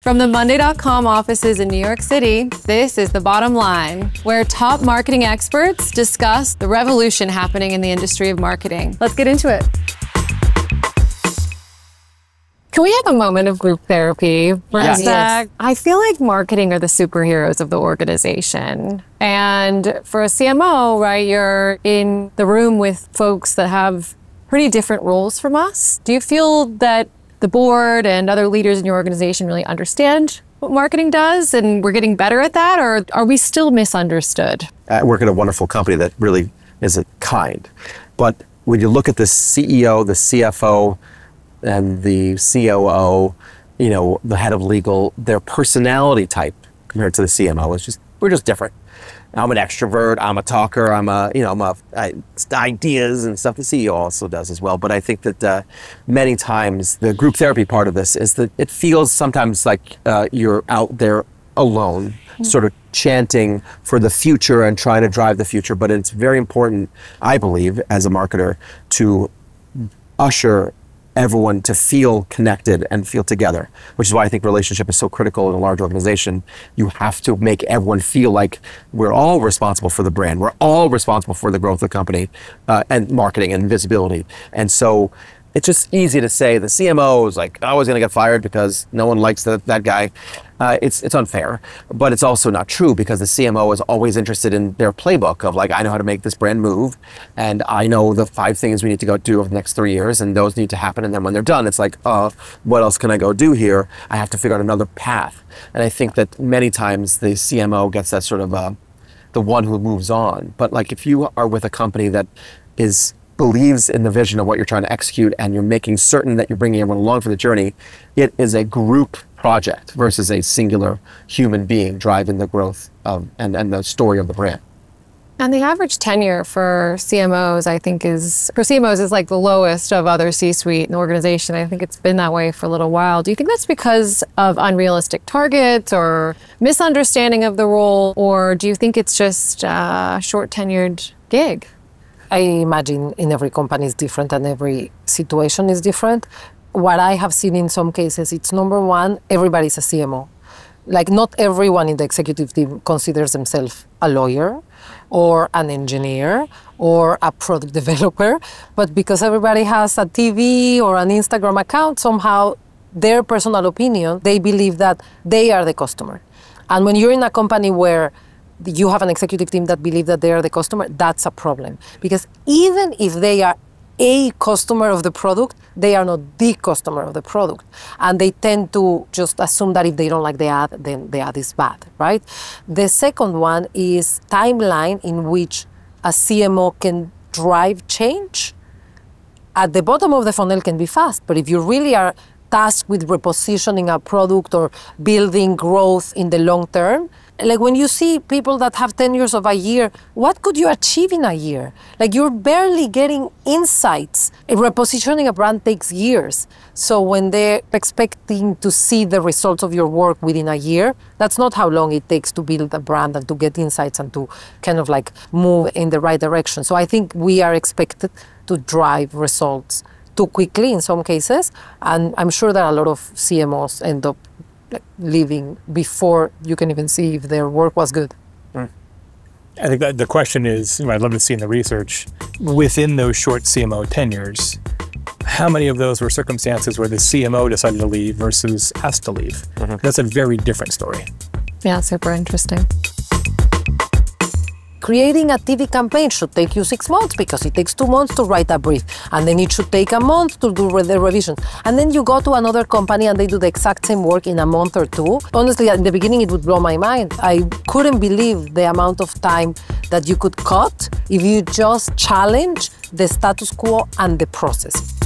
From the monday.com offices in New York City, this is The Bottom Line, where top marketing experts discuss the revolution happening in the industry of marketing. Let's get into it. Can we have a moment of group therapy for a sec? I feel like marketing are the superheroes of the organization. And for a CMO, right, you're in the room with folks that have pretty different roles from us. Do you feel that the board and other leaders in your organization really understand what marketing does and we're getting better at that, or are we still misunderstood? I work at a wonderful company that really is kind. But when you look at the CEO, the CFO, and the COO, you know, the head of legal, their personality type compared to the CMO is just, we're just different. I'm an extrovert, I'm a talker, ideas and stuff. The CEO also does as well. But I think that many times the group therapy part of this is that it feels sometimes like you're out there alone, sort of chanting for the future and trying to drive the future. But it's very important, I believe, as a marketer, to usher everyone to feel connected and feel together, which is why I think relationship is so critical in a large organization. You have to make everyone feel like we're all responsible for the brand. We're all responsible for the growth of the company and marketing and visibility. And so it's just easy to say the CMO is like always going to get fired because no one likes that guy. It's unfair, but it's also not true because the CMO is always interested in their playbook of like, I know how to make this brand move and I know the 5 things we need to go do over the next 3 years and those need to happen. And then when they're done, it's like, what else can I go do here? I have to figure out another path. And I think that many times the CMO gets that sort of the one who moves on. But like if you are with a company that believes in the vision of what you're trying to execute and you're making certain that you're bringing everyone along for the journey, it is a group project versus a singular human being driving the growth of and the story of the brand. And the average tenure for CMOs, I think, is like the lowest of other C-suite in the organization. I think it's been that way for a little while. Do you think that's because of unrealistic targets or misunderstanding of the role, or do you think it's just a short-tenured gig? I imagine in every company is different and every situation is different. What I have seen in some cases, it's number one, everybody's a CMO. Like not everyone in the executive team considers themselves a lawyer or an engineer or a product developer, but because everybody has a TV or an Instagram account, somehow their personal opinion, they believe that they are the customer. And when you're in a company where you have an executive team that believe that they are the customer, that's a problem. Because even if they are a customer of the product, they are not the customer of the product. And they tend to just assume that if they don't like the ad, then the ad is bad, right? The second one is timeline in which a CMO can drive change. At the bottom of the funnel can be fast, but if you really are tasked with repositioning a product or building growth in the long term, like when you see people that have tenures of a year, what could you achieve in a year? Like you're barely getting insights. Repositioning a brand takes years. So when they're expecting to see the results of your work within a year, that's not how long it takes to build a brand and to get insights and to kind of like move in the right direction. So I think we are expected to drive results too quickly in some cases. And I'm sure that a lot of CMOs end up leaving before you can even see if their work was good. I think that the question is, I'd love to see in the research, within those short CMO tenures, how many of those were circumstances where the CMO decided to leave versus asked to leave? That's a very different story. Yeah, super interesting. Creating a TV campaign should take you 6 months because it takes 2 months to write a brief. And then it should take a month to do the revisions. And then you go to another company and they do the exact same work in a month or 2. Honestly, in the beginning, it would blow my mind. I couldn't believe the amount of time that you could cut if you just challenge the status quo and the process.